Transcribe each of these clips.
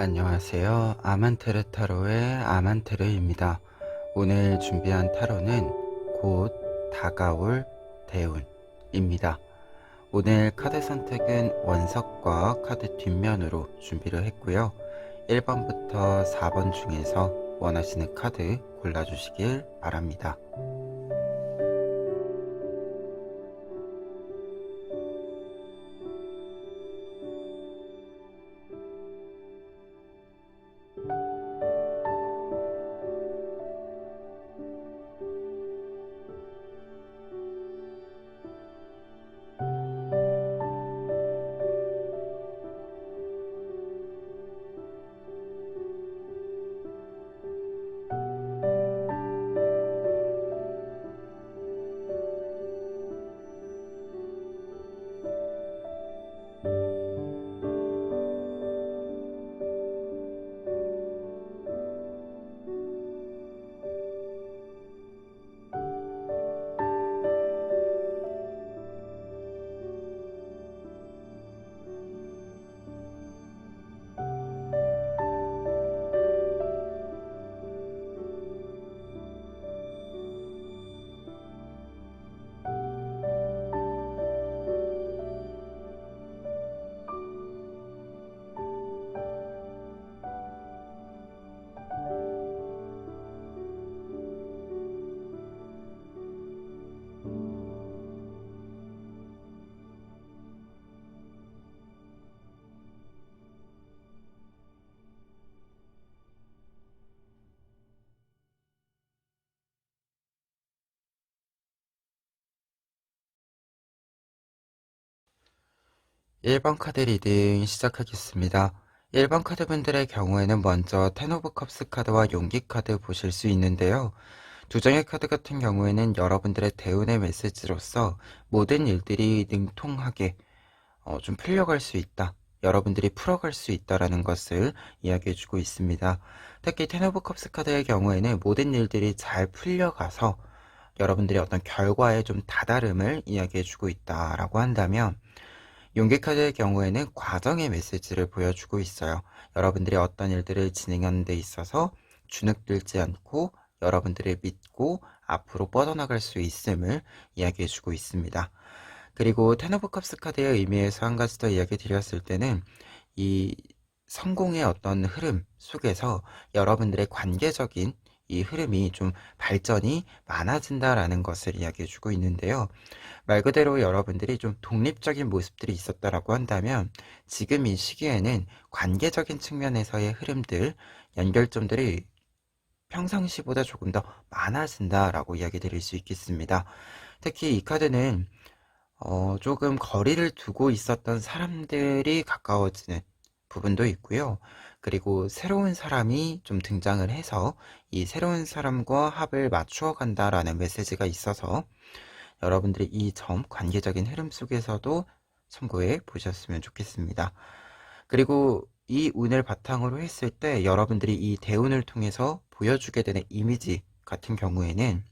안녕하세요. 아만테르 타로의 아만테르입니다. 오늘 준비한 타로는 곧 다가올 대운입니다. 오늘 카드 선택은 원석과 카드 뒷면으로 준비를 했고요. 1번부터 4번 중에서 원하시는 카드 골라주시길 바랍니다. 1번 카드 리딩 시작하겠습니다. 1번 카드분들의 경우에는 먼저 텐 오브 컵스 카드와 용기 카드 보실 수 있는데요. 두 장의 카드 같은 경우에는 여러분들의 대운의 메시지로서 모든 일들이 능통하게 좀 풀려갈 수 있다. 여러분들이 풀어갈 수 있다라는 것을 이야기해주고 있습니다. 특히 텐 오브 컵스 카드의 경우에는 모든 일들이 잘 풀려가서 여러분들이 어떤 결과에 좀 다다름을 이야기해주고 있다라고 한다면, 용기 카드의 경우에는 과정의 메시지를 보여주고 있어요. 여러분들이 어떤 일들을 진행하는 데 있어서 주눅들지 않고 여러분들을 믿고 앞으로 뻗어나갈 수 있음을 이야기해주고 있습니다. 그리고 텐 오브 컵스 카드의 의미에서 한 가지 더 이야기 드렸을 때는 이 성공의 어떤 흐름 속에서 여러분들의 관계적인 이 흐름이 좀 발전이 많아진다라는 것을 이야기해주고 있는데요. 말 그대로 여러분들이 좀 독립적인 모습들이 있었다라고 한다면 지금 이 시기에는 관계적인 측면에서의 흐름들, 연결점들이 평상시보다 조금 더 많아진다라고 이야기 드릴 수 있겠습니다. 특히 이 카드는 조금 거리를 두고 있었던 사람들이 가까워지는 부분도 있고요. 그리고 새로운 사람이 좀 등장을 해서 이 새로운 사람과 합을 맞추어 간다라는 메시지가 있어서 여러분들이 이 점 관계적인 흐름 속에서도 참고해 보셨으면 좋겠습니다. 그리고 이 운을 바탕으로 했을 때 여러분들이 이 대운을 통해서 보여주게 되는 이미지 같은 경우에는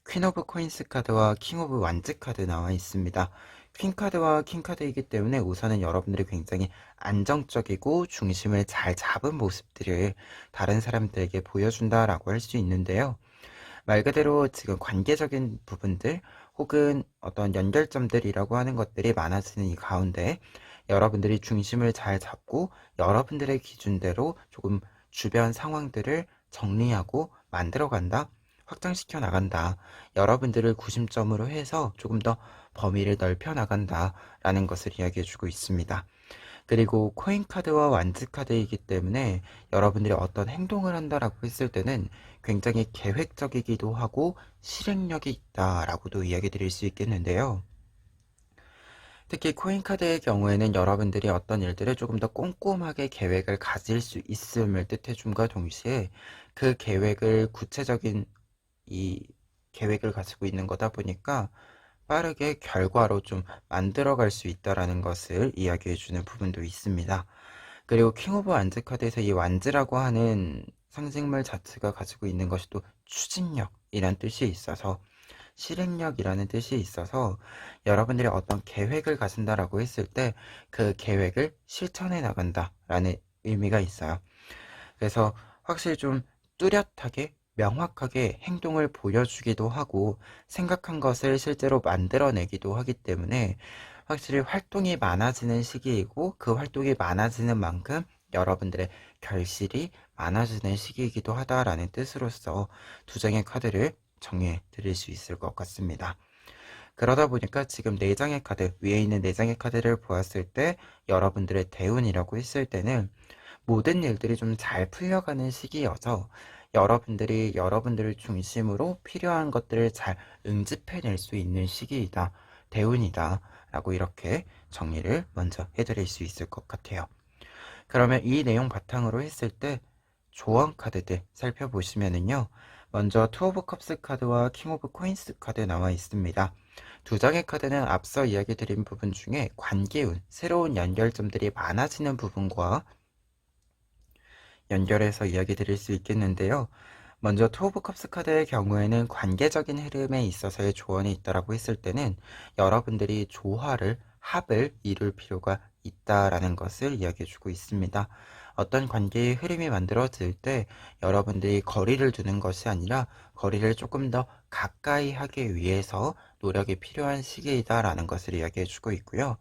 퀸 오브 코인스 카드와 킹 오브 완즈 카드 나와 있습니다. 퀸 카드와 킹 카드이기 때문에 우선은 여러분들이 굉장히 안정적이고 중심을 잘 잡은 모습들을 다른 사람들에게 보여준다라고 할 수 있는데요. 말 그대로 지금 관계적인 부분들 혹은 어떤 연결점들이라고 하는 것들이 많아지는 이 가운데 여러분들이 중심을 잘 잡고 여러분들의 기준대로 조금 주변 상황들을 정리하고 만들어 간다, 확장시켜 나간다, 여러분들을 구심점으로 해서 조금 더 범위를 넓혀 나간다 라는 것을 이야기해 주고 있습니다. 그리고 코인 카드와 완즈 카드이기 때문에 여러분들이 어떤 행동을 한다라고 했을 때는 굉장히 계획적이기도 하고 실행력이 있다라고도 이야기 드릴 수 있겠는데요. 특히 코인 카드의 경우에는 여러분들이 어떤 일들을 조금 더 꼼꼼하게 계획을 가질 수 있음을 뜻해줌과 동시에 그 계획을 구체적인 이 계획을 가지고 있는 거다 보니까 빠르게 결과로 좀 만들어갈 수 있다라는 것을 이야기해주는 부분도 있습니다. 그리고 킹 오브 완즈 카드에서 이 완즈라고 하는 상징물 자체가 가지고 있는 것이 또 추진력이란 뜻이 있어서 실행력이라는 뜻이 있어서 여러분들이 어떤 계획을 가진다라고 했을 때 그 계획을 실천해 나간다라는 의미가 있어요. 그래서 확실히 좀 뚜렷하게 명확하게 행동을 보여주기도 하고 생각한 것을 실제로 만들어내기도 하기 때문에 확실히 활동이 많아지는 시기이고 그 활동이 많아지는 만큼 여러분들의 결실이 많아지는 시기이기도 하다라는 뜻으로서 두 장의 카드를 정리해 드릴 수 있을 것 같습니다. 그러다 보니까 지금 4장의 카드, 위에 있는 4장의 카드를 보았을 때 여러분들의 대운이라고 했을 때는 모든 일들이 좀 잘 풀려가는 시기여서 여러분들이 여러분들을 중심으로 필요한 것들을 잘 응집해낼 수 있는 시기이다, 대운이다 라고 이렇게 정리를 먼저 해드릴 수 있을 것 같아요. 그러면 이 내용 바탕으로 했을 때 조언 카드들 살펴보시면은요, 먼저 투 오브 컵스 카드와 킹 오브 코인스 카드 나와 있습니다. 두 장의 카드는 앞서 이야기 드린 부분 중에 관계운, 새로운 연결점들이 많아지는 부분과 연결해서 이야기 드릴 수 있겠는데요. 먼저 투 오브 컵스 카드의 경우에는 관계적인 흐름에 있어서의 조언이 있다라고 했을 때는 여러분들이 조화를, 합을 이룰 필요가 있다라는 것을 이야기해주고 있습니다. 어떤 관계의 흐름이 만들어질 때 여러분들이 거리를 두는 것이 아니라 거리를 조금 더 가까이 하기 위해서 노력이 필요한 시기이다라는 것을 이야기해주고 있고요.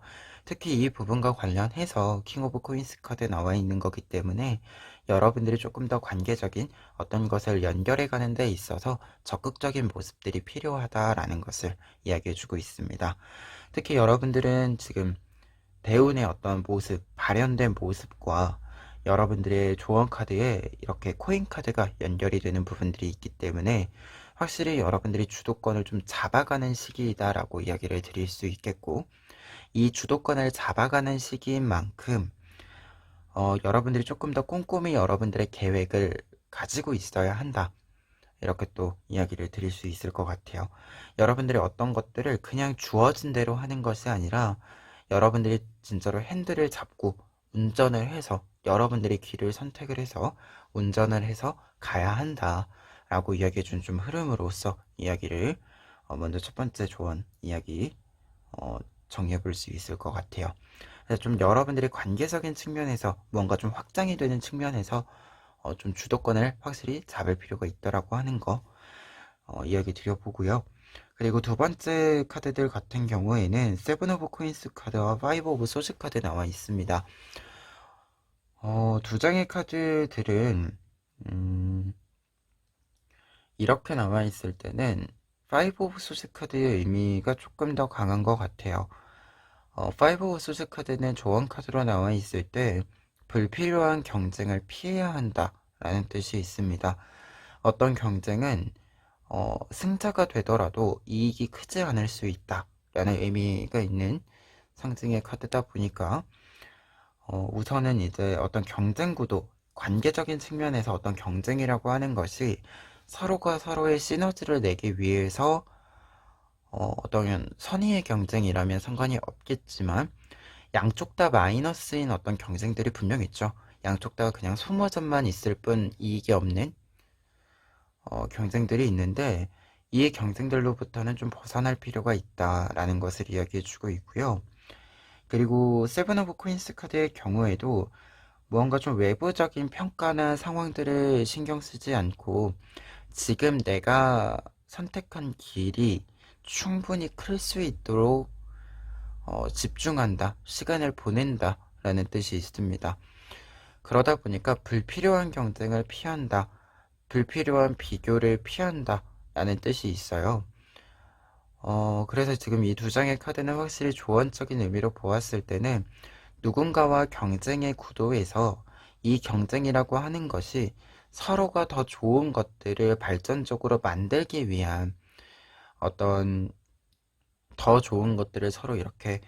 특히 이 부분과 관련해서 킹 오브 코인스 카드 나와 있는 거기 때문에 여러분들이 조금 더 관계적인 어떤 것을 연결해 가는 데 있어서 적극적인 모습들이 필요하다라는 것을 이야기해주고 있습니다. 특히 여러분들은 지금 대운의 어떤 모습, 발현된 모습과 여러분들의 조언 카드에 이렇게 코인 카드가 연결이 되는 부분들이 있기 때문에 확실히 여러분들이 주도권을 좀 잡아가는 시기이다라고 이야기를 드릴 수 있겠고, 이 주도권을 잡아가는 시기인 만큼 여러분들이 조금 더 꼼꼼히 여러분들의 계획을 가지고 있어야 한다. 이렇게 또 이야기를 드릴 수 있을 것 같아요. 여러분들이 어떤 것들을 그냥 주어진 대로 하는 것이 아니라 여러분들이 진짜로 핸들을 잡고 운전을 해서 여러분들이 길을 선택을 해서 운전을 해서 가야 한다. 라고 이야기해 준 좀 흐름으로서 이야기를 먼저 첫 번째 조언 이야기 정리해 볼 수 있을 것 같아요. 그래서 좀 여러분들이 관계적인 측면에서 뭔가 좀 확장이 되는 측면에서 좀 주도권을 확실히 잡을 필요가 있더라고 하는 거 이야기 드려보고요. 그리고 두 번째 카드들 같은 경우에는 세븐 오브 코인스 카드와 파이브 오브 소스 카드 나와 있습니다. 두 장의 카드들은 이렇게 나와 있을 때는 파이브 오브 소스 카드의 의미가 조금 더 강한 것 같아요. 파이브 오브 소스 카드는 조언 카드로 나와 있을 때 불필요한 경쟁을 피해야 한다 라는 뜻이 있습니다. 어떤 경쟁은 승자가 되더라도 이익이 크지 않을 수 있다 라는 의미가 있는 상징의 카드다 보니까 우선은 이제 어떤 경쟁 구도, 관계적인 측면에서 어떤 경쟁이라고 하는 것이 서로가 서로의 시너지를 내기 위해서 어떤 선의의 경쟁이라면 상관이 없겠지만 양쪽 다 마이너스인 어떤 경쟁들이 분명 있죠. 양쪽 다 그냥 소모점만 있을 뿐 이익이 없는 경쟁들이 있는데 이 경쟁들로부터는 좀 벗어날 필요가 있다라는 것을 이야기해주고 있고요. 그리고 세븐 오브 코인스 카드의 경우에도 무언가 좀 외부적인 평가나 상황들을 신경 쓰지 않고 지금 내가 선택한 길이 충분히 클 수 있도록 집중한다, 시간을 보낸다 라는 뜻이 있습니다. 그러다 보니까 불필요한 경쟁을 피한다, 불필요한 비교를 피한다 라는 뜻이 있어요. 그래서 지금 이 두 장의 카드는 확실히 조언적인 의미로 보았을 때는 누군가와 경쟁의 구도에서 이 경쟁이라고 하는 것이 서로가 더 좋은 것들을 발전적으로 만들기 위한 어떤 더 좋은 것들을 서로 이렇게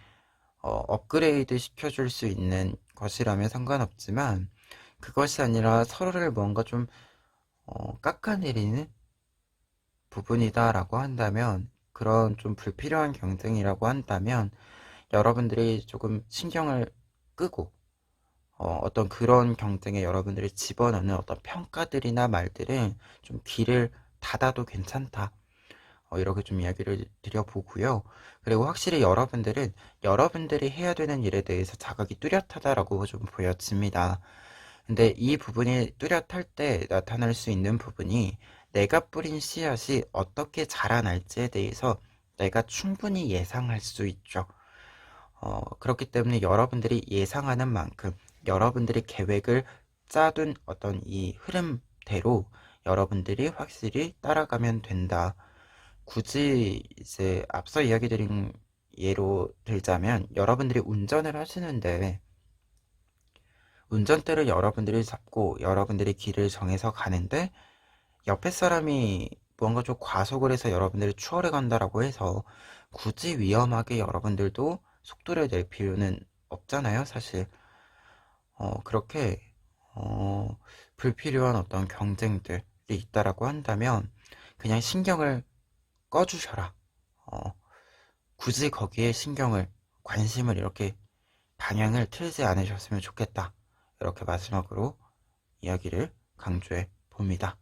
업그레이드 시켜줄 수 있는 것이라면 상관없지만 그것이 아니라 서로를 뭔가 좀 깎아내리는 부분이다라고 한다면, 그런 좀 불필요한 경쟁이라고 한다면 여러분들이 조금 신경을 끄고 어떤 그런 경쟁에 여러분들이 집어넣는 어떤 평가들이나 말들은 좀 귀를 닫아도 괜찮다, 이렇게 좀 이야기를 드려보고요. 그리고 확실히 여러분들은 여러분들이 해야 되는 일에 대해서 자각이 뚜렷하다라고 좀 보여집니다. 근데 이 부분이 뚜렷할 때 나타날 수 있는 부분이 내가 뿌린 씨앗이 어떻게 자라날지에 대해서 내가 충분히 예상할 수 있죠. 그렇기 때문에 여러분들이 예상하는 만큼 여러분들이 계획을 짜둔 어떤 이 흐름대로 여러분들이 확실히 따라가면 된다. 굳이 이제 앞서 이야기 드린 예로 들자면 여러분들이 운전을 하시는데 운전대를 여러분들이 잡고 여러분들이 길을 정해서 가는데 옆에 사람이 무언가 좀 과속을 해서 여러분들이 추월해 간다라고 해서 굳이 위험하게 여러분들도 속도를 낼 필요는 없잖아요, 사실. 그렇게 불필요한 어떤 경쟁들이 있다라고 한다면 그냥 신경을 꺼주셔라. 어, 굳이 거기에 신경을, 관심을 이렇게 방향을 틀지 않으셨으면 좋겠다. 이렇게 마지막으로 이야기를 강조해 봅니다.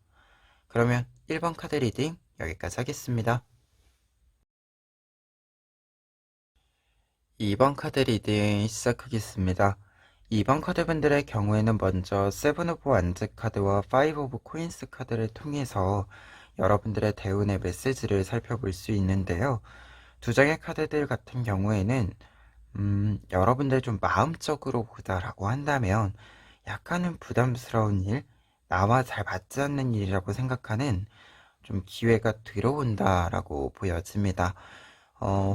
그러면 1번 카드 리딩 여기까지 하겠습니다. 2번 카드 리딩 시작하겠습니다. 2번 카드분들의 경우에는 먼저 세븐 오브 완즈 카드와 파이브 오브 코인스 카드를 통해서 여러분들의 대운의 메시지를 살펴볼 수 있는데요. 두 장의 카드들 같은 경우에는 여러분들 좀 마음적으로 보자라고 한다면 약간은 부담스러운 일, 나와 잘 맞지 않는 일이라고 생각하는 좀 기회가 들어온다라고 보여집니다.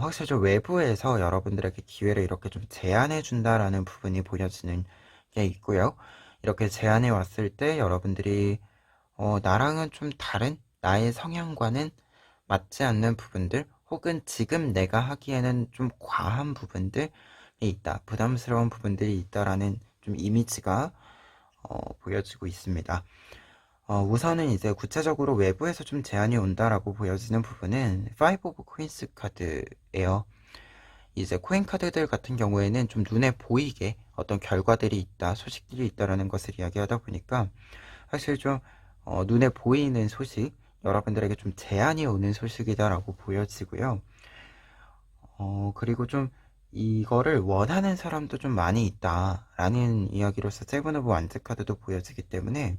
확실히 좀 외부에서 여러분들에게 기회를 이렇게 좀 제안해 준다라는 부분이 보여지는 게 있고요. 이렇게 제안해 왔을 때 여러분들이 나랑은 좀 다른 나의 성향과는 맞지 않는 부분들 혹은 지금 내가 하기에는 좀 과한 부분들이 있다. 부담스러운 부분들이 있다라는 좀 이미지가 보여지고 있습니다. 우선은 이제 구체적으로 외부에서 좀 제안이 온다라고 보여지는 부분은 파이브 오브 코인스 카드예요. 이제 코인 카드들 같은 경우에는 좀 눈에 보이게 어떤 결과들이 있다, 소식들이 있다라는 것을 이야기하다 보니까 사실 좀 눈에 보이는 소식, 여러분들에게 좀 제안이 오는 소식이다라고 보여지고요. 그리고 좀 이거를 원하는 사람도 좀 많이 있다라는 이야기로서 세븐 오브 완즈 카드도 보여지기 때문에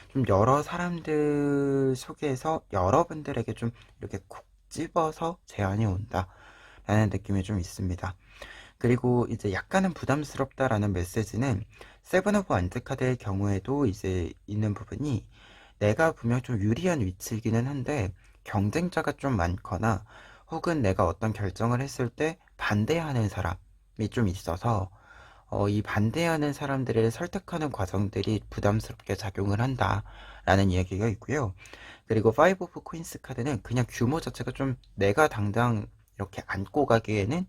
좀 여러 사람들 속에서 여러분들에게 좀 이렇게 콕 집어서 제안이 온다라는 느낌이 좀 있습니다. 그리고 이제 약간은 부담스럽다라는 메시지는 세븐 오브 완즈 카드의 경우에도 이제 있는 부분이 내가 분명 좀 유리한 위치이기는 한데 경쟁자가 좀 많거나 혹은 내가 어떤 결정을 했을 때 반대하는 사람이 좀 있어서 이 반대하는 사람들을 설득하는 과정들이 부담스럽게 작용을 한다라는 이야기가 있고요. 그리고 파이브 오브 코인스 카드는 그냥 규모 자체가 좀 내가 당장 이렇게 안고 가기에는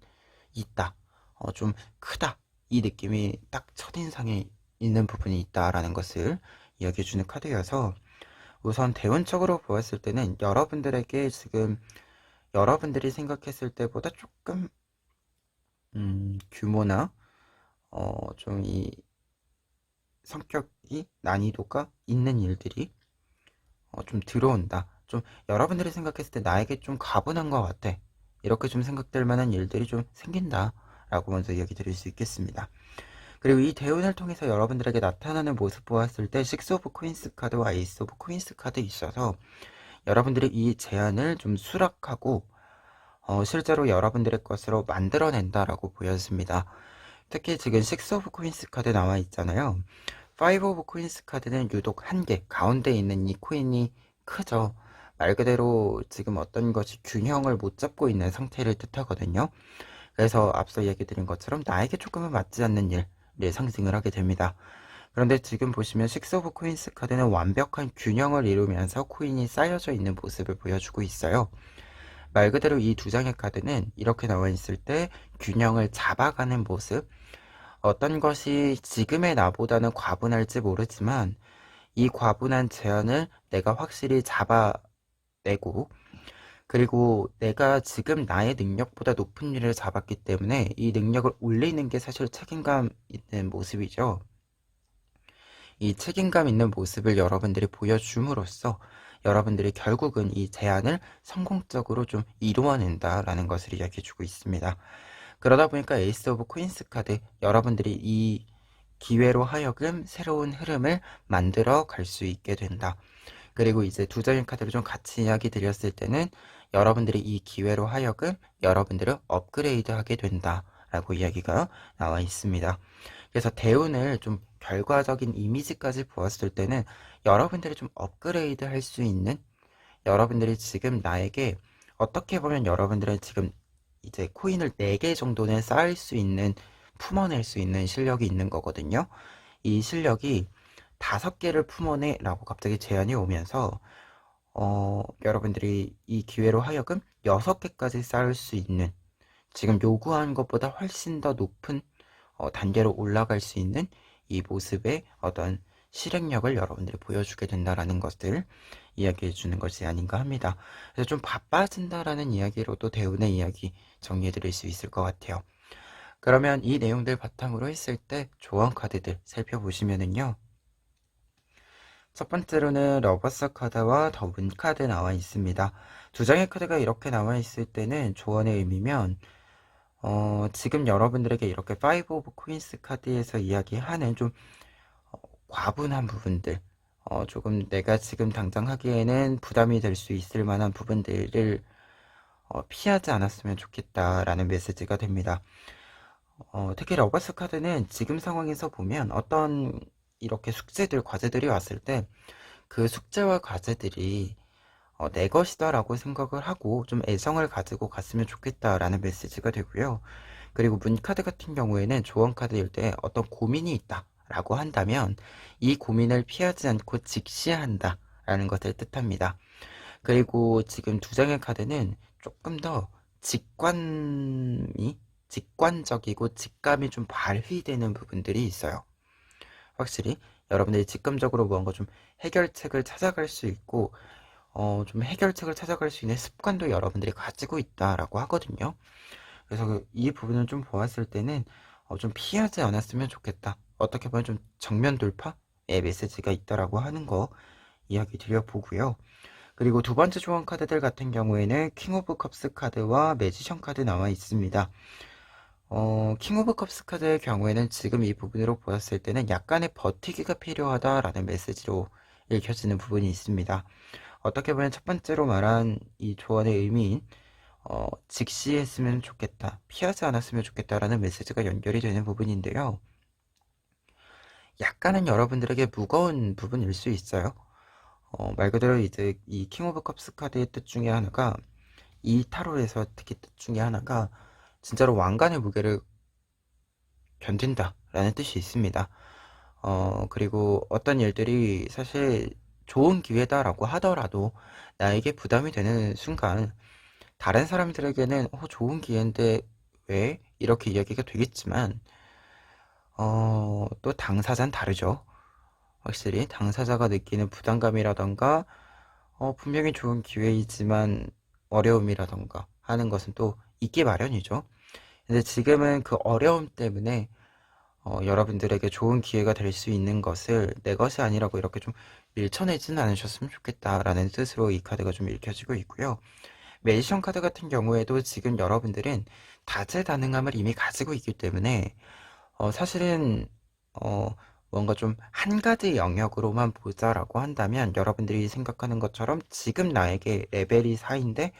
있다. 좀 크다. 이 느낌이 딱 첫인상에 있는 부분이 있다라는 것을 이야기해주는 카드여서 우선 대운적으로 보았을 때는 여러분들에게 지금 여러분들이 생각했을 때보다 조금 규모나 좀 이 성격이 난이도가 있는 일들이 좀 들어온다. 좀 여러분들이 생각했을 때 나에게 좀 가분한 것 같아. 이렇게 좀 생각될 만한 일들이 좀 생긴다. 라고 먼저 이야기 드릴 수 있겠습니다. 그리고 이 대운을 통해서 여러분들에게 나타나는 모습 보았을 때 식스 오브 코인스 카드와 에이스 오브 코인스 카드 있어서 여러분들이 이 제안을 좀 수락하고 실제로 여러분들의 것으로 만들어낸다라고 보여집니다. 특히 지금 식스 오브 코인스 카드 나와 있잖아요. 파이브 오브 코인스 카드는 유독 한 개, 가운데 있는 이 코인이 크죠. 말 그대로 지금 어떤 것이 균형을 못 잡고 있는 상태를 뜻하거든요. 그래서 앞서 얘기 드린 것처럼 나에게 조금은 맞지 않는 일을 상징을 하게 됩니다. 그런데 지금 보시면 식스 오브 코인스 카드는 완벽한 균형을 이루면서 코인이 쌓여져 있는 모습을 보여주고 있어요. 말 그대로 이 두 장의 카드는 이렇게 나와 있을 때 균형을 잡아가는 모습, 어떤 것이 지금의 나보다는 과분할지 모르지만 이 과분한 제안을 내가 확실히 잡아내고 그리고 내가 지금 나의 능력보다 높은 일을 잡았기 때문에 이 능력을 올리는 게 사실 책임감 있는 모습이죠. 이 책임감 있는 모습을 여러분들이 보여줌으로써 여러분들이 결국은 이 제안을 성공적으로 좀 이루어낸다라는 것을 이야기해주고 있습니다. 그러다 보니까 에이스 오브 코인스 카드 여러분들이 이 기회로 하여금 새로운 흐름을 만들어 갈 수 있게 된다. 그리고 이제 두 장의 카드를 좀 같이 이야기 드렸을 때는 여러분들이 이 기회로 하여금 여러분들을 업그레이드 하게 된다 라고 이야기가 나와 있습니다. 그래서 대운을 좀 결과적인 이미지까지 보았을 때는 여러분들이 좀 업그레이드 할 수 있는, 여러분들이 지금 나에게 어떻게 보면 여러분들은 지금 이제 코인을 4개 정도는 쌓을 수 있는, 품어낼 수 있는 실력이 있는 거거든요. 이 실력이 5개를 품어내 라고 갑자기 제안이 오면서 여러분들이 이 기회로 하여금 6개까지 쌓을 수 있는, 지금 요구한 것보다 훨씬 더 높은 단계로 올라갈 수 있는 이 모습의 어떤 실행력을 여러분들이 보여주게 된다라는 것들 이야기해 주는 것이 아닌가 합니다. 그래서 좀 바빠진다라는 이야기로도 대운의 이야기 정리해 드릴 수 있을 것 같아요. 그러면 이 내용들 바탕으로 했을 때 조언 카드들 살펴보시면은요. 첫 번째로는 러버스 카드와 더 문 카드 나와 있습니다. 두 장의 카드가 이렇게 나와 있을 때는 조언의 의미면 지금 여러분들에게 이렇게 5 오브 코인스 카드에서 이야기하는 좀 과분한 부분들, 조금 내가 지금 당장 하기에는 부담이 될 수 있을 만한 부분들을 피하지 않았으면 좋겠다라는 메시지가 됩니다. 특히 러버스 카드는 지금 상황에서 보면 어떤 이렇게 숙제들, 과제들이 왔을 때 그 숙제와 과제들이 내 것이다라고 생각을 하고 좀 애정을 가지고 갔으면 좋겠다라는 메시지가 되고요. 그리고 문 카드 같은 경우에는 조언 카드일 때 어떤 고민이 있다라고 한다면 이 고민을 피하지 않고 직시한다라는 것을 뜻합니다. 그리고 지금 두 장의 카드는 조금 더 직관적이고 직감이 좀 발휘되는 부분들이 있어요. 확실히 여러분들이 직감적으로 무언가 좀 해결책을 찾아갈 수 있고 좀 해결책을 찾아갈 수 있는 습관도 여러분들이 가지고 있다라고 하거든요. 그래서 이 부분을 좀 보았을 때는 좀 피하지 않았으면 좋겠다. 어떻게 보면 좀 정면 돌파의 메시지가 있다라고 하는 거 이야기 드려보고요. 그리고 두 번째 조언 카드들 같은 경우에는 킹 오브 컵스 카드와 매지션 카드 나와 있습니다. 킹 오브 컵스 카드의 경우에는 지금 이 부분으로 보았을 때는 약간의 버티기가 필요하다라는 메시지로 읽혀지는 부분이 있습니다. 어떻게 보면 첫 번째로 말한 이 조언의 의미인 직시했으면 좋겠다, 피하지 않았으면 좋겠다라는 메시지가 연결이 되는 부분인데요. 약간은 여러분들에게 무거운 부분일 수 있어요. 말 그대로 이제 이 킹 오브 컵스 카드의 뜻 중에 하나가, 이 타로에서 특히 뜻 중에 하나가 진짜로 왕관의 무게를 견딘다라는 뜻이 있습니다. 그리고 어떤 일들이 사실 좋은 기회다라고 하더라도 나에게 부담이 되는 순간 다른 사람들에게는 좋은 기회인데 왜? 이렇게 이야기가 되겠지만 또 당사자는 다르죠. 확실히 당사자가 느끼는 부담감이라던가 분명히 좋은 기회이지만 어려움이라던가 하는 것은 또 있기 마련이죠. 근데 지금은 그 어려움 때문에 여러분들에게 좋은 기회가 될 수 있는 것을 내 것이 아니라고 이렇게 좀 밀쳐내지는 않으셨으면 좋겠다라는 뜻으로 이 카드가 좀 읽혀지고 있고요. 매지션 카드 같은 경우에도 지금 여러분들은 다재다능함을 이미 가지고 있기 때문에 사실은 뭔가 좀 한 가지 영역으로만 보자라고 한다면 여러분들이 생각하는 것처럼 지금 나에게 레벨이 4인데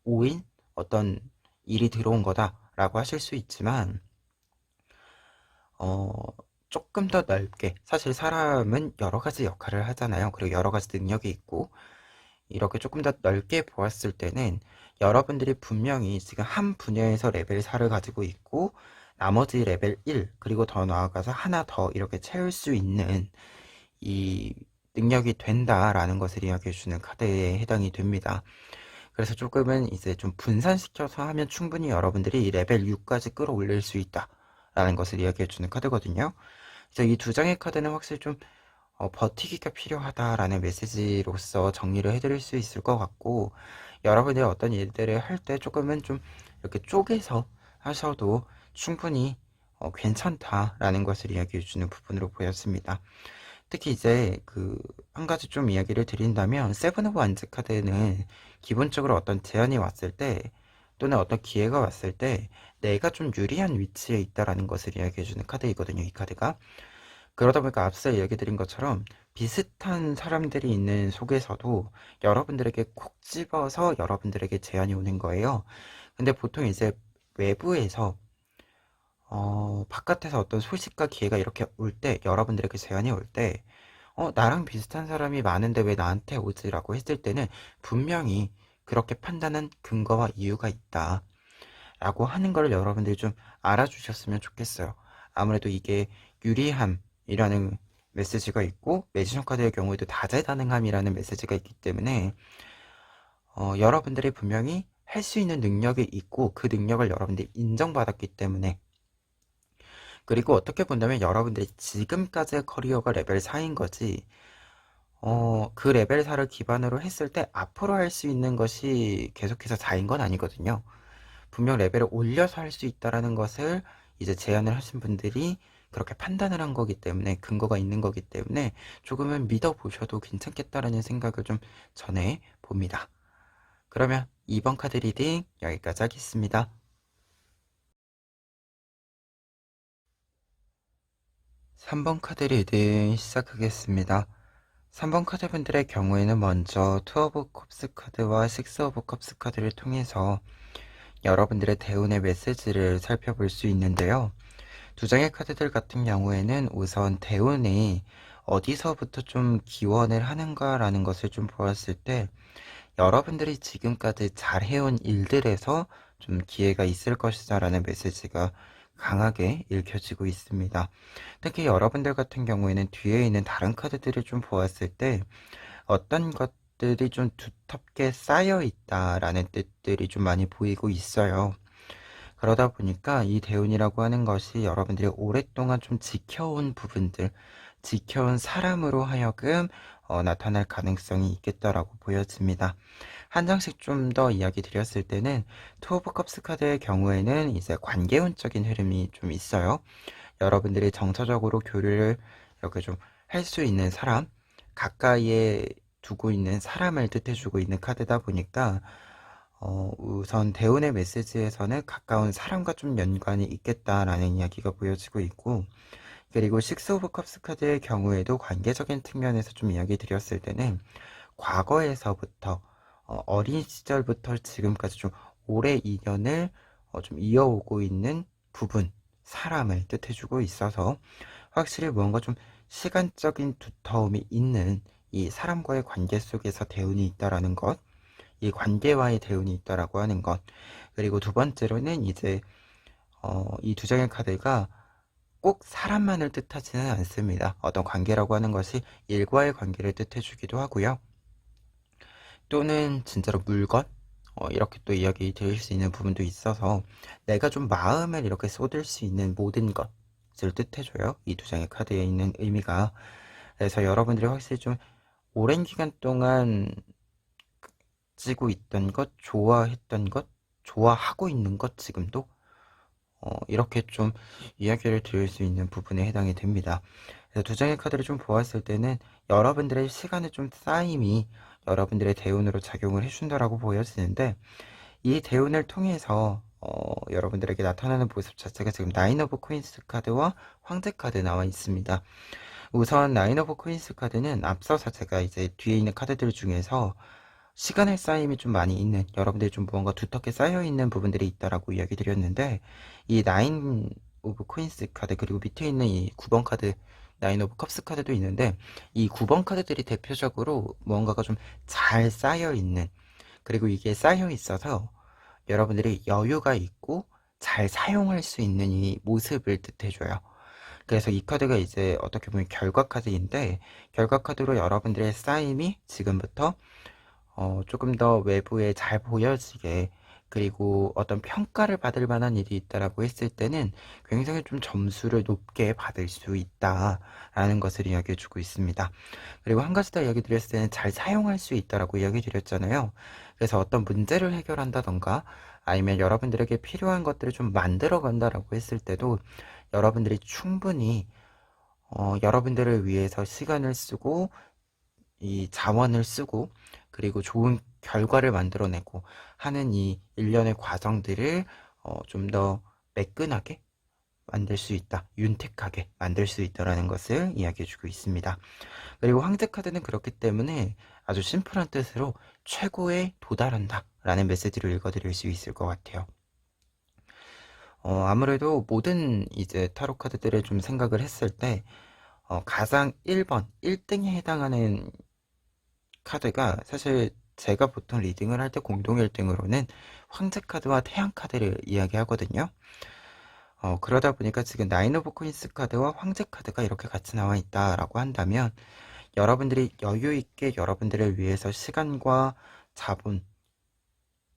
5인 어떤 일이 들어온 거다라고 하실 수 있지만 조금 더 넓게, 사실 사람은 여러 가지 역할을 하잖아요. 그리고 여러 가지 능력이 있고, 이렇게 조금 더 넓게 보았을 때는 여러분들이 분명히 지금 한 분야에서 레벨 4를 가지고 있고, 나머지 레벨 1, 그리고 더 나아가서 하나 더 이렇게 채울 수 있는 이 능력이 된다라는 것을 이야기해주는 카드에 해당이 됩니다. 그래서 조금은 이제 좀 분산시켜서 하면 충분히 여러분들이 이 레벨 6까지 끌어올릴 수 있다라는 것을 이야기해주는 카드거든요. 그래서 이 두 장의 카드는 확실히 좀 버티기가 필요하다라는 메시지로서 정리를 해드릴 수 있을 것 같고, 여러분들이 어떤 일들을 할 때 조금은 좀 이렇게 쪼개서 하셔도 충분히 괜찮다라는 것을 이야기해주는 부분으로 보였습니다. 특히 이제 그 한 가지 좀 이야기를 드린다면, 세븐 오브 완즈 카드는 기본적으로 어떤 제안이 왔을 때 또는 어떤 기회가 왔을 때 내가 좀 유리한 위치에 있다라는 것을 이야기해주는 카드이거든요. 이 카드가 그러다 보니까 앞서 얘기 드린 것처럼 비슷한 사람들이 있는 속에서도 여러분들에게 콕 집어서 여러분들에게 제안이 오는 거예요. 근데 보통 이제 외부에서 바깥에서 어떤 소식과 기회가 이렇게 올 때, 여러분들에게 제안이 올 때, 나랑 비슷한 사람이 많은데 왜 나한테 오지라고 했을 때는 분명히 그렇게 판단한 근거와 이유가 있다. 라고 하는 걸 여러분들이 좀 알아주셨으면 좋겠어요. 아무래도 이게 유리함이라는 메시지가 있고, 매지션 카드의 경우에도 다재다능함이라는 메시지가 있기 때문에, 여러분들이 분명히 할 수 있는 능력이 있고, 그 능력을 여러분들이 인정받았기 때문에, 그리고 어떻게 본다면 여러분들이 지금까지의 커리어가 레벨 4인 거지, 그 레벨 4를 기반으로 했을 때 앞으로 할 수 있는 것이 계속해서 4인 건 아니거든요. 분명 레벨을 올려서 할 수 있다라는 것을 이제 제안을 하신 분들이 그렇게 판단을 한 거기 때문에, 근거가 있는 거기 때문에 조금은 믿어보셔도 괜찮겠다라는 생각을 좀 전해 봅니다. 그러면 2번 카드 리딩 여기까지 하겠습니다. 3번 카드 리딩 시작하겠습니다. 3번 카드분들의 경우에는 먼저 투 오브 컵스 카드와 식스 오브 컵스 카드를 통해서 여러분들의 대운의 메시지를 살펴볼 수 있는데요. 두 장의 카드들 같은 경우에는 우선 대운이 어디서부터 좀 기원을 하는가라는 것을 좀 보았을 때, 여러분들이 지금까지 잘해온 일들에서 좀 기회가 있을 것이다라는 메시지가 강하게 읽혀지고 있습니다. 특히 여러분들 같은 경우에는 뒤에 있는 다른 카드들을 좀 보았을 때 어떤 것들이 좀 두텁게 쌓여 있다라는 뜻들이 좀 많이 보이고 있어요. 그러다 보니까 이 대운이라고 하는 것이 여러분들이 오랫동안 좀 지켜온 부분들, 지켜온 사람으로 하여금 나타날 가능성이 있겠다라고 보여집니다. 한 장씩 좀 더 이야기 드렸을 때는 투 오브 컵스 카드의 경우에는 이제 관계운적인 흐름이 좀 있어요. 여러분들이 정서적으로 교류를 이렇게 좀 할 수 있는 사람, 가까이에 두고 있는 사람을 뜻해주고 있는 카드다 보니까 우선 대운의 메시지에서는 가까운 사람과 좀 연관이 있겠다라는 이야기가 보여지고 있고, 그리고 식스 오브 컵스 카드의 경우에도 관계적인 측면에서 좀 이야기 드렸을 때는 과거에서부터 어린 시절부터 지금까지 좀 오래 인연을 좀 이어오고 있는 부분, 사람을 뜻해주고 있어서 확실히 뭔가 좀 시간적인 두터움이 있는 이 사람과의 관계 속에서 대운이 있다라는 것, 이 관계와의 대운이 있다라고 하는 것, 그리고 두 번째로는 이제 이 두 장의 카드가 꼭 사람만을 뜻하지는 않습니다. 어떤 관계라고 하는 것이 일과의 관계를 뜻해주기도 하고요. 또는 진짜로 물건? 이렇게 또 이야기 드릴 수 있는 부분도 있어서 내가 좀 마음을 이렇게 쏟을 수 있는 모든 것을 뜻해줘요. 이 두 장의 카드에 있는 의미가. 그래서 여러분들이 확실히 좀 오랜 기간 동안 지고 있던 것, 좋아했던 것, 좋아하고 있는 것 지금도 이렇게 좀 이야기를 드릴 수 있는 부분에 해당이 됩니다. 그래서 두 장의 카드를 좀 보았을 때는 여러분들의 시간의 좀 쌓임이 여러분들의 대운으로 작용을 해준다라고 보여지는데, 이 대운을 통해서 여러분들에게 나타나는 모습 자체가 지금 나인 오브 코인스 카드와 황제 카드 나와 있습니다. 우선 나인 오브 코인스 카드는 앞서서 제가 이제 뒤에 있는 카드들 중에서 시간의 쌓임이 좀 많이 있는, 여러분들이 좀 무언가 두텁게 쌓여있는 부분들이 있다라고 이야기 드렸는데, 이 나인 오브 코인스 카드, 그리고 밑에 있는 이 9번 카드, 나인 오브 컵스 카드도 있는데, 이 9번 카드들이 대표적으로 무언가가 좀 잘 쌓여있는, 그리고 이게 쌓여있어서 여러분들이 여유가 있고 잘 사용할 수 있는 이 모습을 뜻해줘요. 그래서 이 카드가 이제 어떻게 보면 결과 카드인데, 결과 카드로 여러분들의 쌓임이 지금부터 조금 더 외부에 잘 보여지게, 그리고 어떤 평가를 받을 만한 일이 있다라고 했을 때는 굉장히 좀 점수를 높게 받을 수 있다라는 것을 이야기해 주고 있습니다. 그리고 한 가지 더 이야기 드렸을 때는 잘 사용할 수 있다라고 이야기 드렸잖아요. 그래서 어떤 문제를 해결한다던가 아니면 여러분들에게 필요한 것들을 좀 만들어 간다라고 했을 때도 여러분들이 충분히 여러분들을 위해서 시간을 쓰고 이 자원을 쓰고 그리고 좋은 결과를 만들어내고 하는 이 일련의 과정들을 좀 더 매끈하게 만들 수 있다, 윤택하게 만들 수 있다라는 것을 이야기해주고 있습니다. 그리고 황제 카드는 그렇기 때문에 아주 심플한 뜻으로 최고에 도달한다 라는 메시지를 읽어드릴 수 있을 것 같아요. 아무래도 모든 이제 타로 카드들을 좀 생각을 했을 때 가장 1번 1등에 해당하는 카드가 사실 제가 보통 리딩을 할 때 공동 1등으로는 황제 카드와 태양 카드를 이야기하거든요. 그러다 보니까 지금 나인 오브 코인스 카드와 황제 카드가 이렇게 같이 나와 있다라고 한다면 여러분들이 여유 있게 여러분들을 위해서 시간과 자본,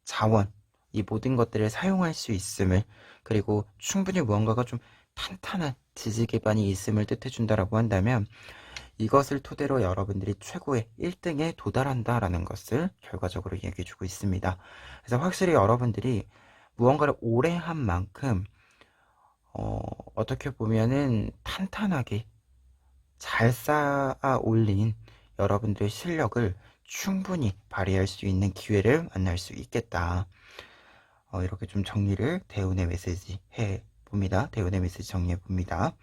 자원, 이 모든 것들을 사용할 수 있음을, 그리고 충분히 무언가가 좀 탄탄한 지지 기반이 있음을 뜻해준다라고 한다면 이것을 토대로 여러분들이 최고의 1등에 도달한다라는 것을 결과적으로 얘기해주고 있습니다. 그래서 확실히 여러분들이 무언가를 오래 한 만큼 어떻게 보면은 탄탄하게 잘 쌓아 올린 여러분들의 실력을 충분히 발휘할 수 있는 기회를 만날 수 있겠다. 이렇게 좀 정리를 대운의 메시지 해봅니다. 대운의 메시지 정리해봅니다.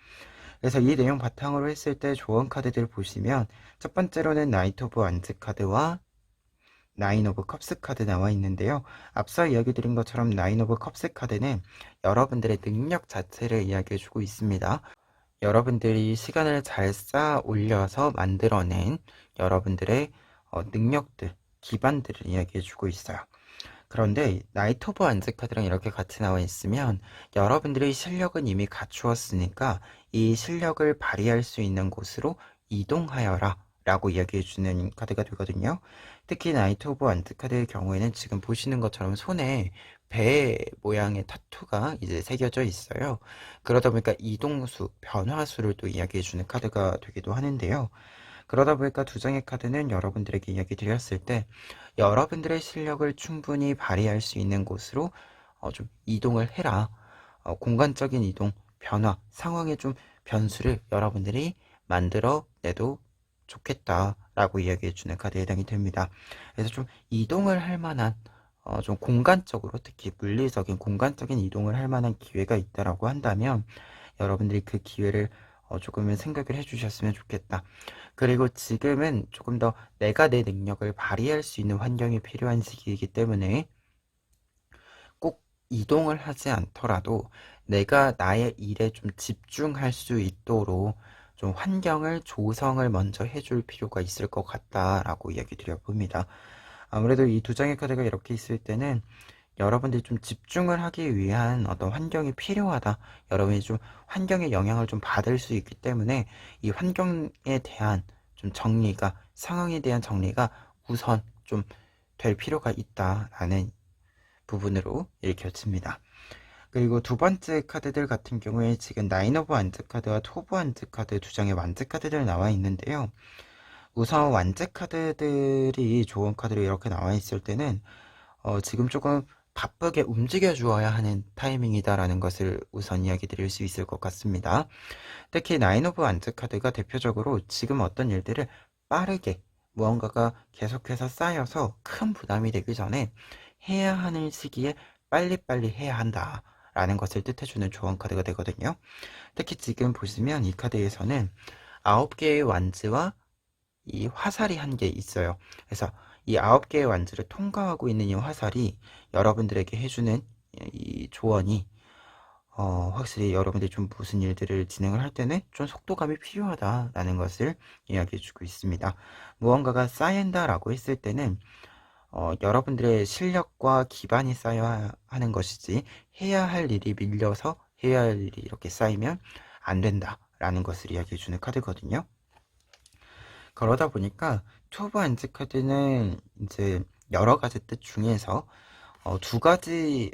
그래서 이 내용 바탕으로 했을 때 조언 카드들 보시면 첫 번째로는 나이트 오브 완즈 카드와 나인 오브 컵스 카드 나와 있는데요. 앞서 이야기 드린 것처럼 나인 오브 컵스 카드는 여러분들의 능력 자체를 이야기해주고 있습니다. 여러분들이 시간을 잘 쌓아 올려서 만들어낸 여러분들의 능력들, 기반들을 이야기해주고 있어요. 그런데 나이트 오브 완즈 카드랑 이렇게 같이 나와 있으면 여러분들의 실력은 이미 갖추었으니까 이 실력을 발휘할 수 있는 곳으로 이동하여라 라고 이야기해주는 카드가 되거든요. 특히 나이트 오브 완즈 카드의 경우에는 지금 보시는 것처럼 손에 배 모양의 타투가 이제 새겨져 있어요. 그러다 보니까 이동수, 변화수를 또 이야기해주는 카드가 되기도 하는데요. 그러다 보니까 두 장의 카드는 여러분들에게 이야기 드렸을 때 여러분들의 실력을 충분히 발휘할 수 있는 곳으로 좀 이동을 해라. 공간적인 이동, 변화, 상황의 좀 변수를 여러분들이 만들어내도 좋겠다라고 이야기해주는 카드에 해당이 됩니다. 그래서 좀 이동을 할 만한 좀 공간적으로, 특히 물리적인 공간적인 이동을 할 만한 기회가 있다라고 한다면 여러분들이 그 기회를 조금은 생각을 해주셨으면 좋겠다. 그리고 지금은 조금 더 내가 내 능력을 발휘할 수 있는 환경이 필요한 시기이기 때문에 꼭 이동을 하지 않더라도 내가 나의 일에 좀 집중할 수 있도록 좀 환경을 조성을 먼저 해줄 필요가 있을 것 같다라고 이야기 드려봅니다. 아무래도 이 두 장의 카드가 이렇게 있을 때는 여러분들이 좀 집중을 하기 위한 어떤 환경이 필요하다. 여러분이 좀 환경의 영향을 좀 받을 수 있기 때문에 이 환경에 대한 좀 정리가, 상황에 대한 정리가 우선 좀 될 필요가 있다라는 부분으로 읽혀집니다. 그리고 두 번째 카드들 같은 경우에 지금 나인 오브 완즈 카드와 투 오브 완즈 카드 두 장의 완즈 카드들 나와 있는데요. 우선 완즈 카드들이 좋은 카드로 이렇게 나와 있을 때는 지금 조금 바쁘게 움직여 주어야 하는 타이밍이다라는 것을 우선 이야기 드릴 수 있을 것 같습니다. 특히 나인 오브 완즈 카드가 대표적으로 지금 어떤 일들을 빠르게 무언가가 계속해서 쌓여서 큰 부담이 되기 전에 해야 하는 시기에 빨리빨리 해야 한다 라는 것을 뜻해주는 조언 카드가 되거든요. 특히 지금 보시면 이 카드에서는 9개의 완즈와 이 화살이 한 개 있어요. 그래서 이 9개의 완즈를 통과하고 있는 이 화살이 여러분들에게 해주는 이 조언이 확실히 여러분들이 좀 무슨 일들을 진행을 할 때는 좀 속도감이 필요하다라는 것을 이야기해주고 있습니다. 무언가가 쌓인다라고 했을 때는 여러분들의 실력과 기반이 쌓여야 하는 것이지 해야 할 일이 밀려서 해야 할 일이 이렇게 쌓이면 안 된다라는 것을 이야기해주는 카드거든요. 그러다 보니까 투브 안즈 카드는 이제 여러 가지 뜻 중에서 두 가지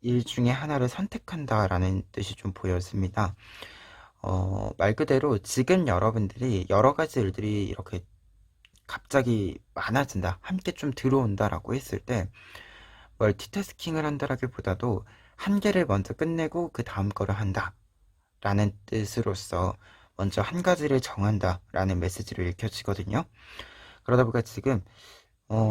일 중에 하나를 선택한다라는 뜻이 좀 보였습니다. 말 그대로 지금 여러분들이 여러 가지 일들이 이렇게 갑자기 많아진다, 함께 좀 들어온다라고 했을 때 멀티태스킹을 한다라기보다도 한 개를 먼저 끝내고 그 다음 거를 한다 라는 뜻으로서 먼저 한 가지를 정한다라는 메시지로 읽혀지거든요. 그러다 보니까 지금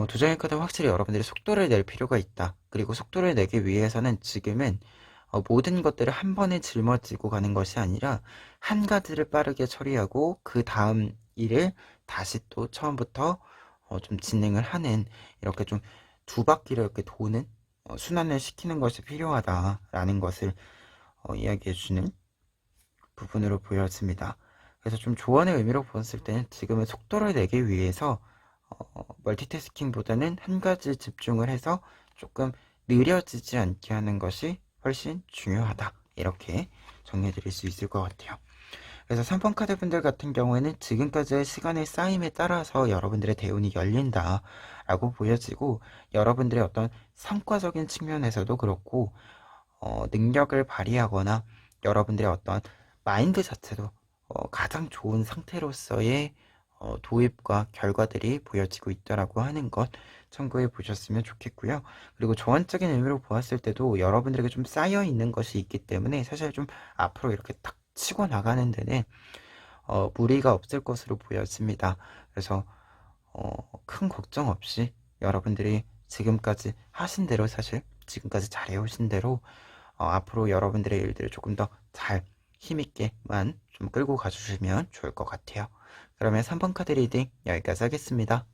두 장의 카드는 확실히 여러분들이 속도를 낼 필요가 있다. 그리고 속도를 내기 위해서는 지금은 모든 것들을 한 번에 짊어지고 가는 것이 아니라 한 가지를 빠르게 처리하고 그 다음 일을 다시 또 처음부터 좀 진행을 하는, 이렇게 좀 두 바퀴를 이렇게 도는 순환을 시키는 것이 필요하다라는 것을 이야기해 주는 부분으로 보여집니다. 그래서 좀 조언의 의미로 보았을 때는 지금은 속도를 내기 위해서 멀티태스킹보다는 한 가지 집중을 해서 조금 느려지지 않게 하는 것이 훨씬 중요하다, 이렇게 정리해 드릴 수 있을 것 같아요. 그래서 3번 카드 분들 같은 경우에는 지금까지의 시간의 쌓임에 따라서 여러분들의 대운이 열린다 라고 보여지고, 여러분들의 어떤 성과적인 측면에서도 그렇고 능력을 발휘하거나 여러분들의 어떤 마인드 자체도 가장 좋은 상태로서의 도입과 결과들이 보여지고 있다라고 하는 것 참고해 보셨으면 좋겠고요. 그리고 조언적인 의미로 보았을 때도 여러분들에게 좀 쌓여 있는 것이 있기 때문에 사실 좀 앞으로 이렇게 탁 치고 나가는 데는 무리가 없을 것으로 보여집니다. 그래서 큰 걱정 없이 여러분들이 지금까지 하신 대로, 사실 지금까지 잘해오신 대로 앞으로 여러분들의 일들을 조금 더 잘 힘있게만 좀 끌고 가주시면 좋을 것 같아요. 그러면 3번 카드 리딩 여기까지 하겠습니다.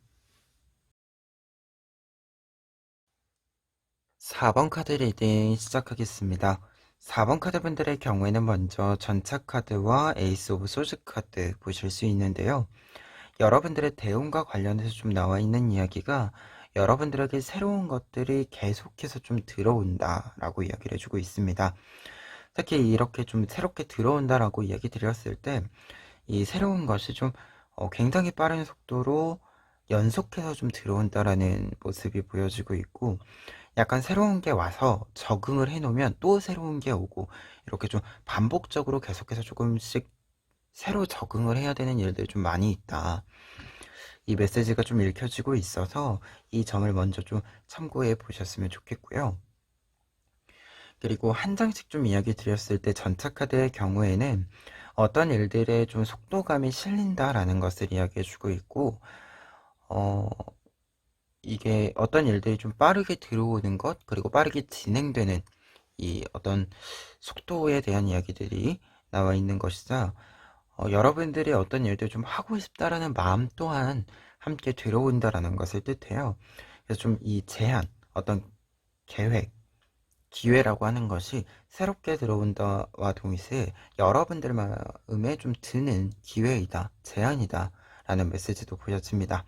4번 카드 리딩 시작하겠습니다. 4번 카드 분들의 경우에는 먼저 전차 카드와 에이스 오브 소즈 카드 보실 수 있는데요. 여러분들의 대운과 관련해서 좀 나와 있는 이야기가 여러분들에게 새로운 것들이 계속해서 좀 들어온다라고 이야기를 해주고 있습니다. 특히 이렇게 좀 새롭게 들어온다라고 이야기 드렸을 때 이 새로운 것이 좀 굉장히 빠른 속도로 연속해서 좀 들어온다라는 모습이 보여지고 있고, 약간 새로운 게 와서 적응을 해놓으면 또 새로운 게 오고, 이렇게 좀 반복적으로 계속해서 조금씩 새로 적응을 해야 되는 일들이 좀 많이 있다, 이 메시지가 좀 읽혀지고 있어서 이 점을 먼저 좀 참고해 보셨으면 좋겠고요. 그리고 한 장씩 좀 이야기 드렸을 때 전차 카드의 경우에는 어떤 일들에 좀 속도감이 실린다라는 것을 이야기해 주고 있고, 어, 이게 어떤 일들이 좀 빠르게 들어오는 것, 그리고 빠르게 진행되는 이 어떤 속도에 대한 이야기들이 나와 있는 것이자, 여러분들이 어떤 일들 좀 하고 싶다라는 마음 또한 함께 들어온다라는 것을 뜻해요. 그래서 좀 이 제안, 어떤 계획, 기회라고 하는 것이 새롭게 들어온다와 동시에 여러분들 마음에 좀 드는 기회이다, 제안이다 라는 메시지도 보여집니다.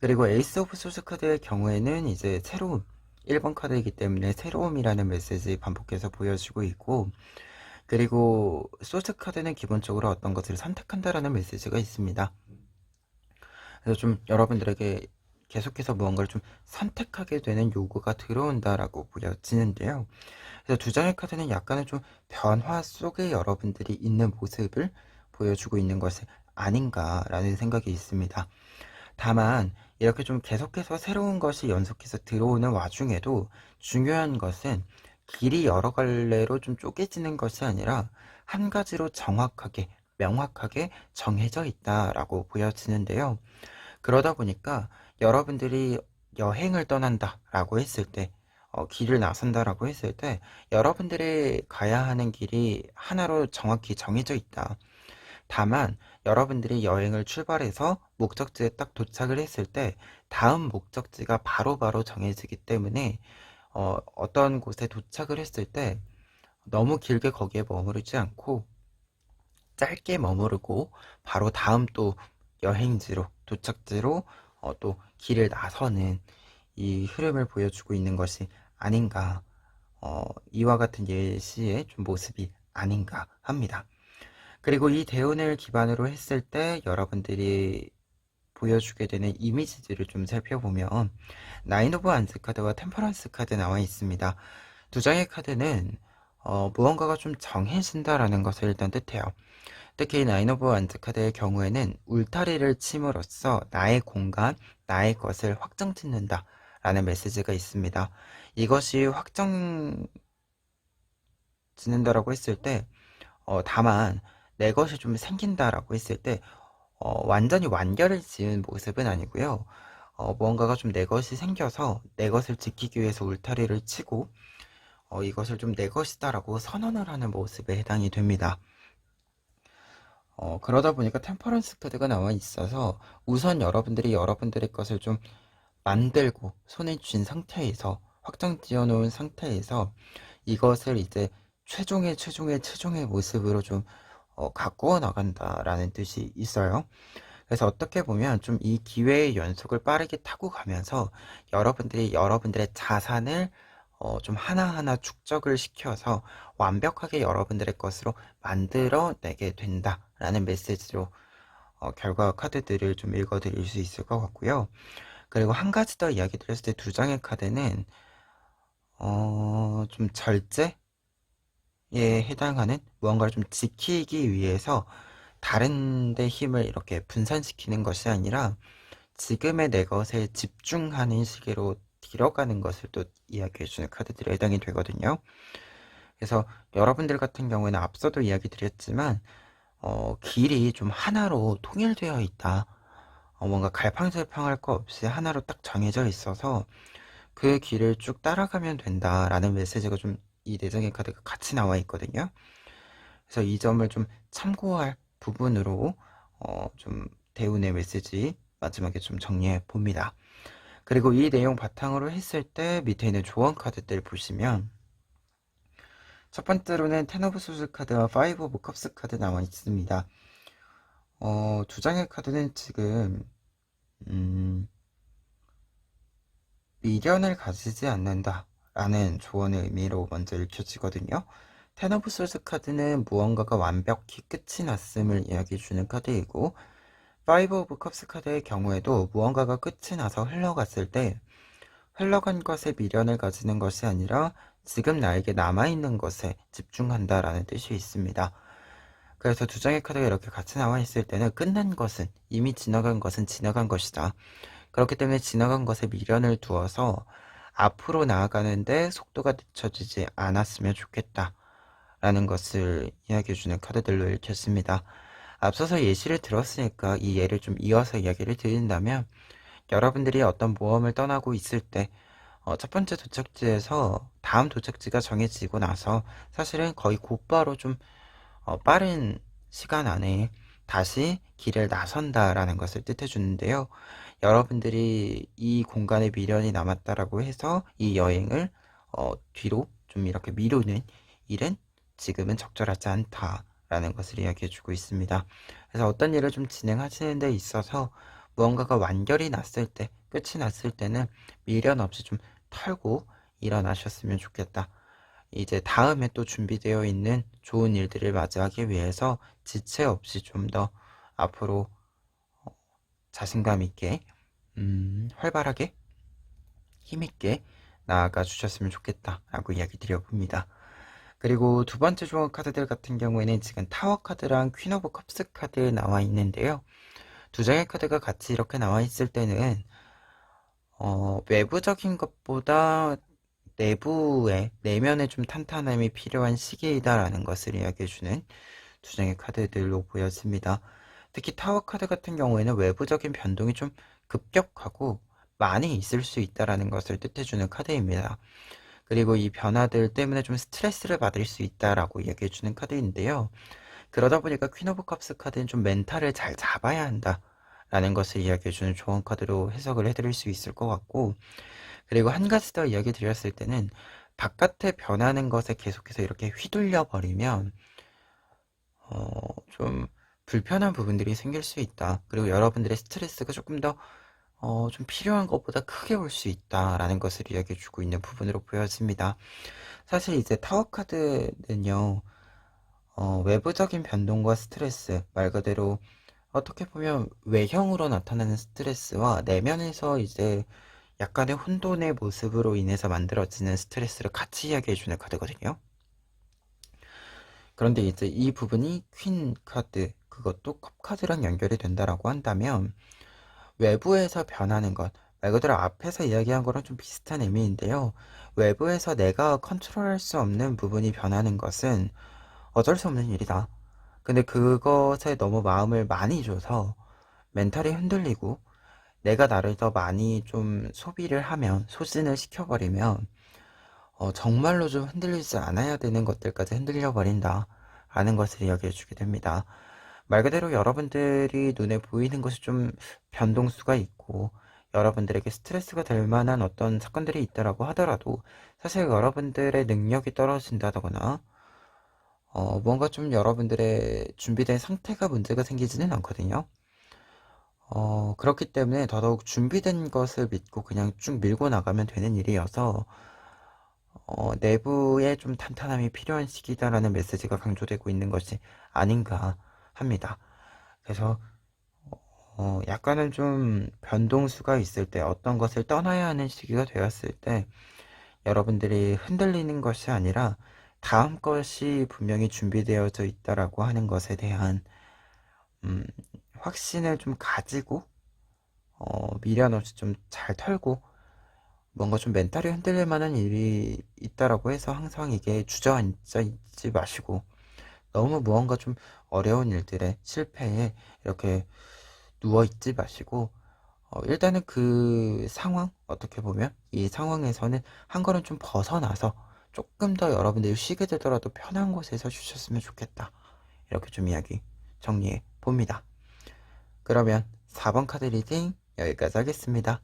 그리고 에이스 오브 소스 카드의 경우에는 이제 새로움, 1번 카드이기 때문에 새로움이라는 메시지 반복해서 보여주고 있고, 그리고 소스 카드는 기본적으로 어떤 것을 선택한다라는 메시지가 있습니다. 그래서 좀 여러분들에게 계속해서 무언가를 좀 선택하게 되는 요구가 들어온다라고 보여지는데요. 그래서 두 장의 카드는 약간의 좀 변화 속에 여러분들이 있는 모습을 보여주고 있는 것이 아닌가라는 생각이 있습니다. 다만 이렇게 좀 계속해서 새로운 것이 연속해서 들어오는 와중에도 중요한 것은 길이 여러 갈래로 좀 쪼개지는 것이 아니라 한 가지로 정확하게 명확하게 정해져 있다라고 보여지는데요. 그러다 보니까 여러분들이 여행을 떠난다라고 했을 때, 길을 나선다라고 했을 때 여러분들이 가야 하는 길이 하나로 정확히 정해져 있다. 다만 여러분들이 여행을 출발해서 목적지에 딱 도착을 했을 때 다음 목적지가 바로바로 정해지기 때문에 어떤 곳에 도착을 했을 때 너무 길게 거기에 머무르지 않고 짧게 머무르고 바로 다음 또 여행지로, 도착지로 또 길을 나서는 이 흐름을 보여주고 있는 것이 아닌가, 이와 같은 예시의 좀 모습이 아닌가 합니다. 그리고 이 대운을 기반으로 했을 때 여러분들이 보여주게 되는 이미지들을 좀 살펴보면 나인 오브 안스 카드와 템퍼런스 카드 나와 있습니다. 두 장의 카드는 무언가가 좀 정해진다라는 것을 일단 뜻해요. 특히 나인 오브 안스 카드의 경우에는 울타리를 침으로써 나의 공간, 나의 것을 확정짓는다 라는 메시지가 있습니다. 이것이 확정 짓는다라고 했을 때 다만 내 것이 좀 생긴다라고 했을 때 완전히 완결을 지은 모습은 아니고요. 무언가가 좀 내 것이 생겨서 내 것을 지키기 위해서 울타리를 치고 이것을 좀 내 것이다라고 선언을 하는 모습에 해당이 됩니다. 그러다 보니까 템퍼런스 카드가 나와 있어서 우선 여러분들이 여러분들의 것을 좀 만들고 손에 쥔 상태에서 확정 지어 놓은 상태에서 이것을 이제 최종의 모습으로 좀 가꾸어 나간다라는 뜻이 있어요. 그래서 어떻게 보면 좀 이 기회의 연속을 빠르게 타고 가면서 여러분들이 여러분들의 자산을 좀 하나하나 축적을 시켜서 완벽하게 여러분들의 것으로 만들어내게 된다라는 메시지로 결과 카드들을 좀 읽어드릴 수 있을 것 같고요. 그리고 한 가지 더 이야기 드렸을 때 두 장의 카드는 좀 절제에 해당하는 무언가를 좀 지키기 위해서 다른 데 힘을 이렇게 분산시키는 것이 아니라 지금의 내 것에 집중하는 시기로 들어가는 것을 또 이야기해주는 카드들이 해당이 되거든요. 그래서 여러분들 같은 경우에는 앞서도 이야기 드렸지만 길이 좀 하나로 통일되어 있다. 뭔가 갈팡질팡할 거 없이 하나로 딱 정해져 있어서 그 길을 쭉 따라가면 된다라는 메시지가 좀 이 내정의 카드가 같이 나와 있거든요. 그래서 이 점을 좀 참고할 부분으로 좀 대운의 메시지 마지막에 좀 정리해 봅니다. 그리고 이 내용 바탕으로 했을 때 밑에 있는 조언 카드들 보시면 첫 번째로는 텐 오브 소스 카드와 파이브 오브 컵스 카드 나와 있습니다. 두 장의 카드는 지금 미련을 가지지 않는다 라는 조언의 의미로 먼저 읽혀지거든요. 텐 오브 소스 카드는 무언가가 완벽히 끝이 났음을 이야기해주는 카드이고 파이브 오브 컵스 카드의 경우에도 무언가가 끝이 나서 흘러갔을 때 흘러간 것에 미련을 가지는 것이 아니라 지금 나에게 남아있는 것에 집중한다라는 뜻이 있습니다. 그래서 두 장의 카드가 이렇게 같이 나와 있을 때는 끝난 것은 이미 지나간 것은 지나간 것이다. 그렇기 때문에 지나간 것에 미련을 두어서 앞으로 나아가는데 속도가 늦춰지지 않았으면 좋겠다 라는 것을 이야기해주는 카드들로 읽혔습니다. 앞서서 예시를 들었으니까 이 예를 좀 이어서 이야기를 드린다면 여러분들이 어떤 모험을 떠나고 있을 때 첫 번째 도착지에서 다음 도착지가 정해지고 나서 사실은 거의 곧바로 좀 빠른 시간 안에 다시 길을 나선다라는 것을 뜻해 주는데요. 여러분들이 이 공간에 미련이 남았다라고 해서 이 여행을 뒤로 좀 이렇게 미루는 일은 지금은 적절하지 않다라는 것을 이야기해 주고 있습니다. 그래서 어떤 일을 좀 진행하시는 데 있어서 무언가가 완결이 났을 때, 끝이 났을 때는 미련 없이 좀 털고 일어나셨으면 좋겠다. 이제 다음에 또 준비되어 있는 좋은 일들을 맞이하기 위해서 지체 없이 좀 더 앞으로 자신감 있게 활발하게 힘있게 나아가 주셨으면 좋겠다라고 이야기 드려봅니다. 그리고 두 번째 조언 카드들 같은 경우에는 지금 타워 카드랑 퀸 오브 컵스 카드 나와 있는데요. 두 장의 카드가 같이 이렇게 나와 있을 때는 외부적인 것보다 내면에 좀 탄탄함이 필요한 시기이다라는 것을 이야기해주는 두 장의 카드들로 보여집니다. 특히 타워 카드 같은 경우에는 외부적인 변동이 좀 급격하고 많이 있을 수 있다라는 것을 뜻해주는 카드입니다. 그리고 이 변화들 때문에 좀 스트레스를 받을 수 있다라고 이야기해주는 카드인데요. 그러다 보니까 퀸 오브 컵스 카드는 좀 멘탈을 잘 잡아야 한다 라는 것을 이야기해주는 조언 카드로 해석을 해드릴 수 있을 것 같고, 그리고 한 가지 더 이야기 드렸을 때는 바깥에 변하는 것에 계속해서 이렇게 휘둘려 버리면 좀 불편한 부분들이 생길 수 있다. 그리고 여러분들의 스트레스가 조금 더 좀 필요한 것보다 크게 올 수 있다라는 것을 이야기해 주고 있는 부분으로 보여집니다. 사실 이제 타워 카드는요, 외부적인 변동과 스트레스, 말 그대로 어떻게 보면 외형으로 나타나는 스트레스와 내면에서 이제 약간의 혼돈의 모습으로 인해서 만들어지는 스트레스를 같이 이야기해주는 카드거든요. 그런데 이제 이 부분이 퀸 카드, 그것도 컵 카드랑 연결이 된다라고 한다면 외부에서 변하는 것, 말 그대로 앞에서 이야기한 거랑 좀 비슷한 의미인데요. 외부에서 내가 컨트롤할 수 없는 부분이 변하는 것은 어쩔 수 없는 일이다. 근데 그것에 너무 마음을 많이 줘서 멘탈이 흔들리고 내가 나를 더 많이 좀 소비를 하면, 소진을 시켜버리면 정말로 좀 흔들리지 않아야 되는 것들까지 흔들려 버린다 라는 것을 이야기해 주게 됩니다. 말 그대로 여러분들이 눈에 보이는 것이 좀 변동수가 있고 여러분들에게 스트레스가 될 만한 어떤 사건들이 있다라고 하더라도 사실 여러분들의 능력이 떨어진다거나 뭔가 좀 여러분들의 준비된 상태가 문제가 생기지는 않거든요. 그렇기 때문에 더더욱 준비된 것을 믿고 그냥 쭉 밀고 나가면 되는 일이어서 내부에 좀 탄탄함이 필요한 시기다라는 메시지가 강조되고 있는 것이 아닌가 합니다. 그래서 약간은 좀 변동수가 있을 때 어떤 것을 떠나야 하는 시기가 되었을 때 여러분들이 흔들리는 것이 아니라 다음 것이 분명히 준비되어져 있다라고 하는 것에 대한 음, 확신을 좀 가지고 미련 없이 좀 잘 털고 뭔가 좀 멘탈이 흔들릴 만한 일이 있다라고 해서 항상 이게 주저앉아 있지 마시고 너무 무언가 좀 어려운 일들에 실패에 이렇게 누워 있지 마시고 일단은 그 상황 어떻게 보면 이 상황에서는 한 걸음 좀 벗어나서 조금 더 여러분들이 쉬게 되더라도 편한 곳에서 쉬셨으면 좋겠다. 이렇게 좀 이야기 정리해 봅니다. 그러면 4번 카드 리딩 여기까지 하겠습니다.